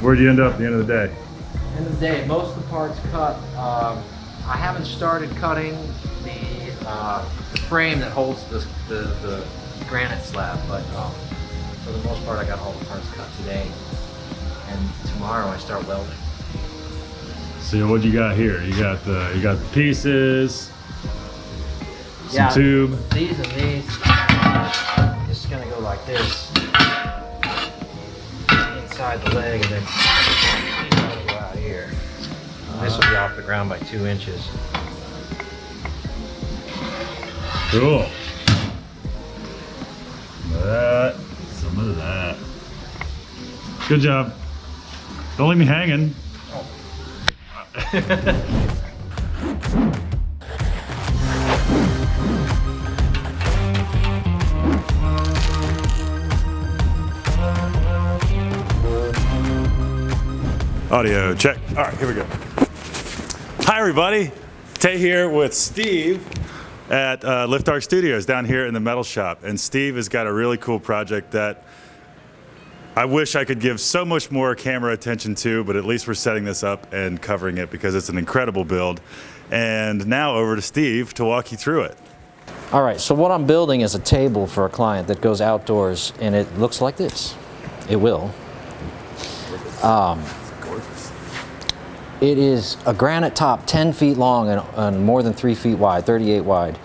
Where'd you end up at the end of the day? End of the day, most of the parts cut. I haven't started cutting the frame that holds the granite slab, but for the most part I got all the parts cut today, and tomorrow I start welding. So what you got here? You got the pieces, some tube. These and these. Just gonna go like this inside the leg, and then these will go out here. This will be off the ground by 2 inches. Cool. Some of that. Good job. Don't leave me hanging. Audio check. All right, here we go. Hi everybody. Tay here with Steve at Lift Arc Studios down here in the metal shop. And Steve has got a really cool project that I wish I could give so much more camera attention to, but at least we're setting this up and covering it because it's an incredible build. And now over to Steve to walk you through it. All right, so what I'm building is a table for a client that goes outdoors, and it looks like this. It will. It is a granite top 10 feet long and more than 3 feet wide, 38 wide.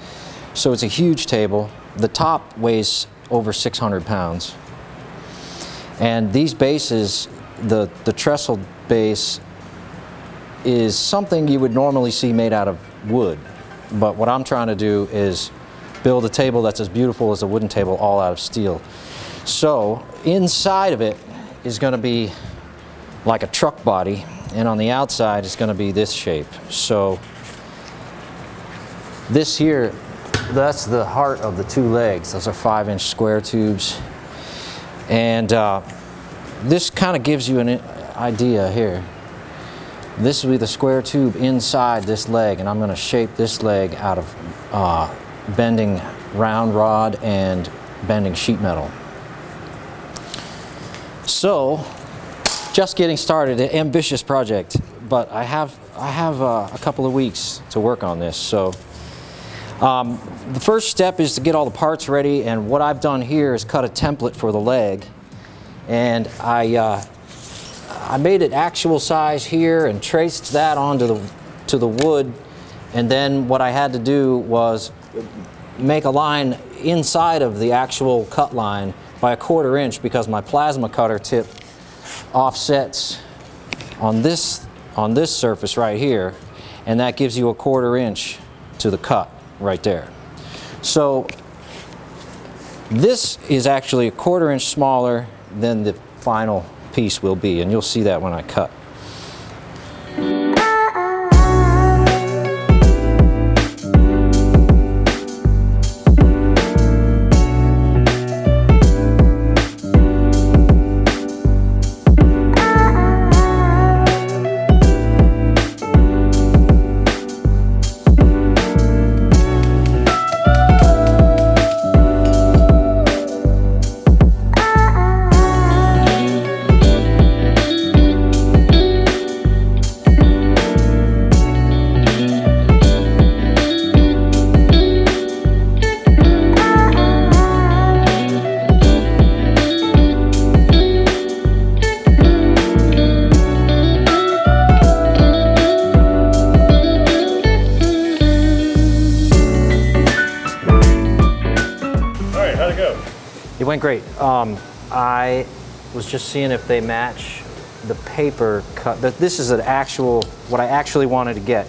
So it's a huge table. The top weighs over 600 pounds. And these bases, the trestle base is something you would normally see made out of wood. But what I'm trying to do is build a table that's as beautiful as a wooden table, all out of steel. So inside of it is going to be like a truck body, and on the outside is going to be this shape. So this here, that's the heart of the 2 legs. Those are 5-inch square tubes. And this kind of gives you an idea here. This will be the square tube inside this leg, and I'm going to shape this leg out of bending round rod and bending sheet metal. So, just getting started, an ambitious project, but I have a couple of weeks to work on this. So, the first step is to get all the parts ready, and what I've done here is cut a template for the leg, and I made it actual size here and traced that onto the wood, and then what I had to do was make a line inside of the actual cut line by 1/4 inch because my plasma cutter tip offsets on this surface right here, and that gives you 1/4 inch to the cut right there. So this is actually 1/4 inch smaller than the final piece will be, and you'll see that when I cut. It went great. I was just seeing if they match the paper cut. This is what I actually wanted to get.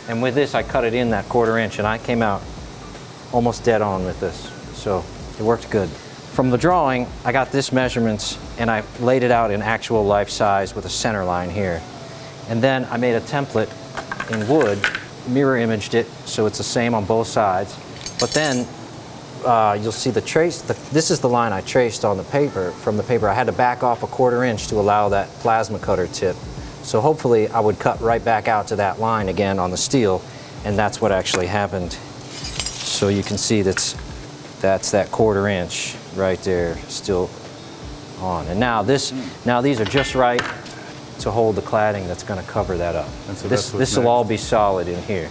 And with this, I cut it in that 1/4 inch, and I came out almost dead on with this. So it worked good. From the drawing, I got this measurements, and I laid it out in actual life size with a center line here. And then I made a template in wood, mirror imaged it, so it's the same on both sides. But then you'll see the trace. This is the line I traced on the paper. From the paper, I had to back off 1/4 inch to allow that plasma cutter tip. So hopefully I would cut right back out to that line again on the steel, and that's what actually happened. So you can see that's that 1/4 inch right there still on. And now these are just right. to hold the cladding that's going to cover that up. And so This will all be solid in here.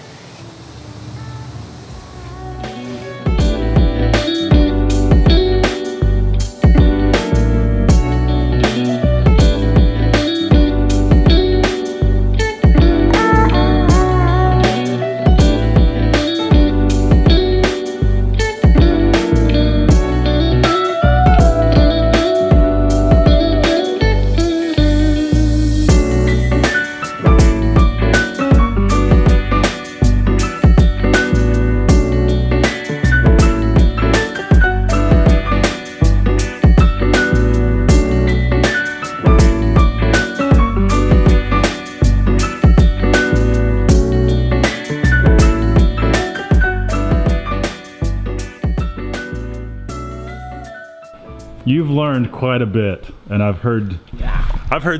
You've learned quite a bit, and I've heard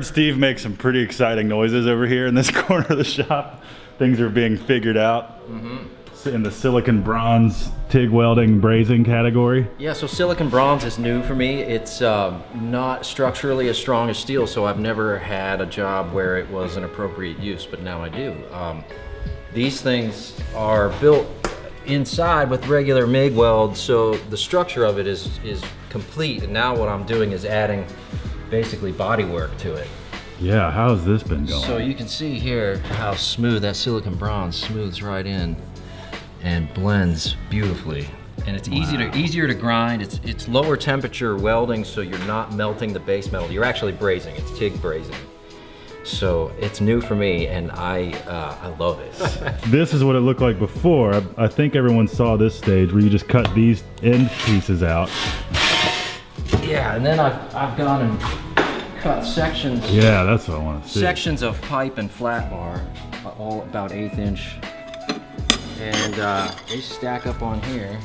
Steve make some pretty exciting noises over here in this corner of the shop. Things are being figured out in the silicon bronze TIG welding brazing category. Yeah, so silicon bronze is new for me. It's not structurally as strong as steel, so I've never had a job where it was an appropriate use, but now I do. These things are built inside with regular MIG weld, so the structure of it is complete, and now what I'm doing is adding basically bodywork to it. Yeah, how has this been going? So you can see here how smooth that silicon bronze smooths right in and blends beautifully. And it's easier to grind. It's lower temperature welding, so you're not melting the base metal. You're actually brazing. It's TIG brazing. So it's new for me, and I love it. This is what it looked like before. I think everyone saw this stage where you just cut these end pieces out. Yeah, and then I've gone and cut sections. Yeah, that's what I want to see. Sections of pipe and flat bar, all about 1/8 inch. And they stack up on here.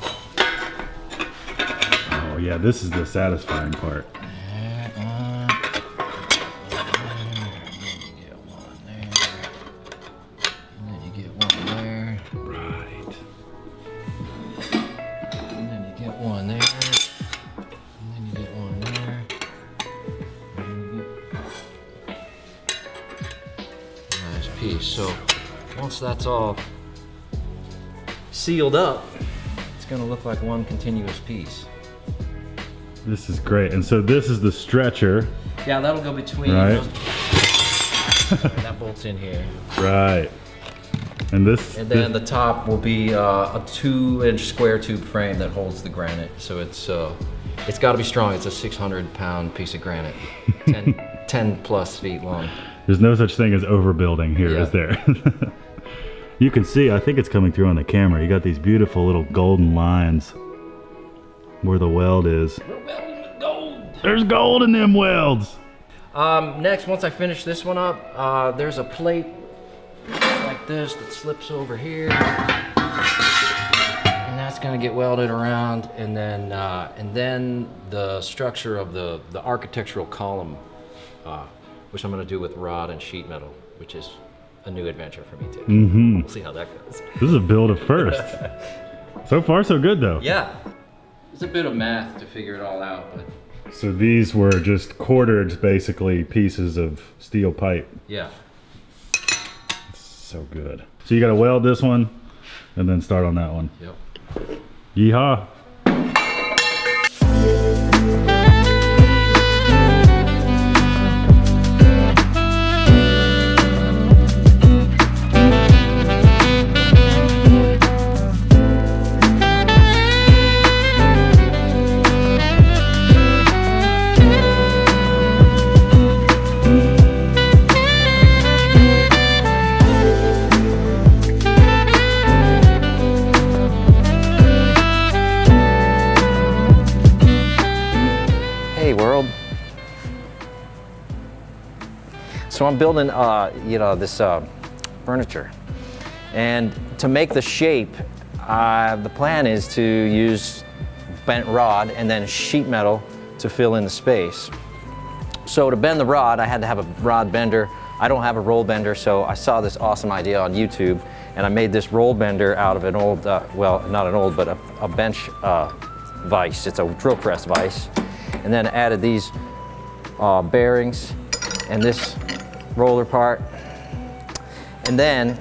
Oh yeah, this is the satisfying part. So once that's all sealed up, it's going to look like one continuous piece. This is great. And so this is the stretcher. Yeah, that'll go between right. That bolts in here. Right. And then the top will be a 2-inch square tube frame that holds the granite. So it's got to be strong. It's a 600-pound piece of granite, 10 plus feet long. There's no such thing as overbuilding here, is there? You can see, I think it's coming through on the camera, you got these beautiful little golden lines where the weld is. We're welding with gold. There's gold in them welds. Next, once I finish this one up, there's a plate like this that slips over here. And that's gonna get welded around, and then the structure of the architectural column, which I'm gonna do with rod and sheet metal, which is a new adventure for me too. We'll see how that goes. This is a build of first. So far, so good though. Yeah, it's a bit of math to figure it all out, but. So these were just quartered, basically, pieces of steel pipe. Yeah. It's so good. So you gotta weld this one, and then start on that one. Yep. Yeehaw. So I'm building, this furniture, and to make the shape, the plan is to use bent rod and then sheet metal to fill in the space. So to bend the rod, I had to have a rod bender. I don't have a roll bender, so I saw this awesome idea on YouTube, and I made this roll bender out of an old, well, not an old, but a bench vise. It's a drill press vise, and then added these bearings and this roller part. And then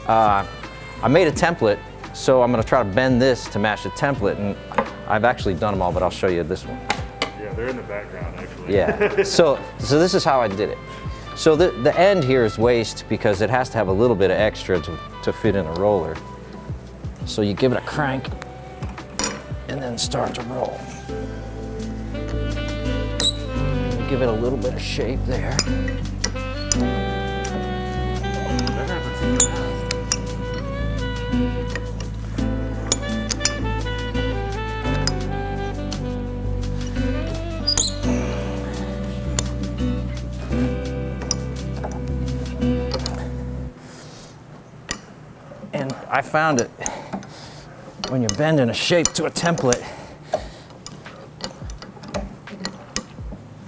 I made a template, so I'm gonna try to bend this to match the template, and I've actually done them all, but I'll show you this one. Yeah, they're in the background actually. Yeah, so this is how I did it. So the end here is waste because it has to have a little bit of extra to fit in a roller. So you give it a crank and then start to roll. And you give it a little bit of shape there. And I found it when you're bending a shape to a template,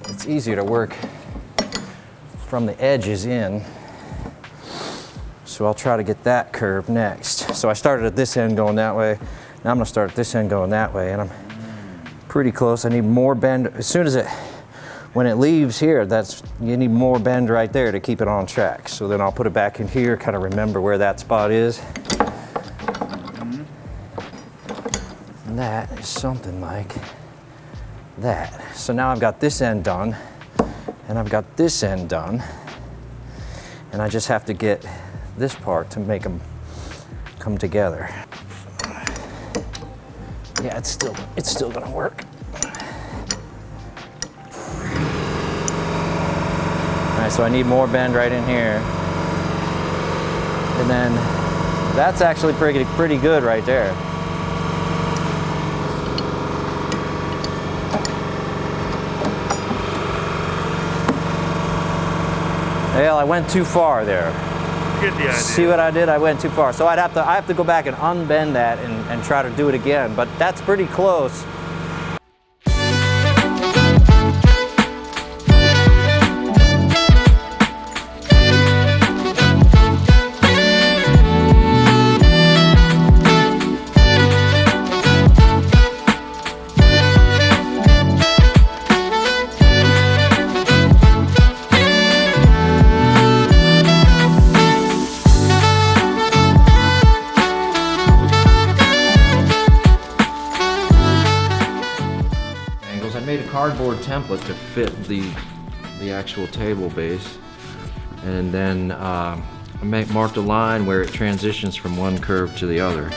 it's easier to work from the edges in. So I'll try to get that curve next. So I started at this end going that way. Now I'm gonna start at this end going that way, and I'm pretty close. I need more bend. As soon as when it leaves here, you need more bend right there to keep it on track. So then I'll put it back in here, kind of remember where that spot is. And that is something like that. So now I've got this end done, and I've got this end done, and I just have to get this part to make them come together. Yeah, it's still gonna work. All right, so I need more bend right in here. And then that's actually pretty good right there. Well, I went too far there. Get the idea. See what I did? I went too far. So I have to go back and unbend that and try to do it again, but that's pretty close. I made a cardboard template to fit the actual table base, and then I marked a line where it transitions from one curve to the other.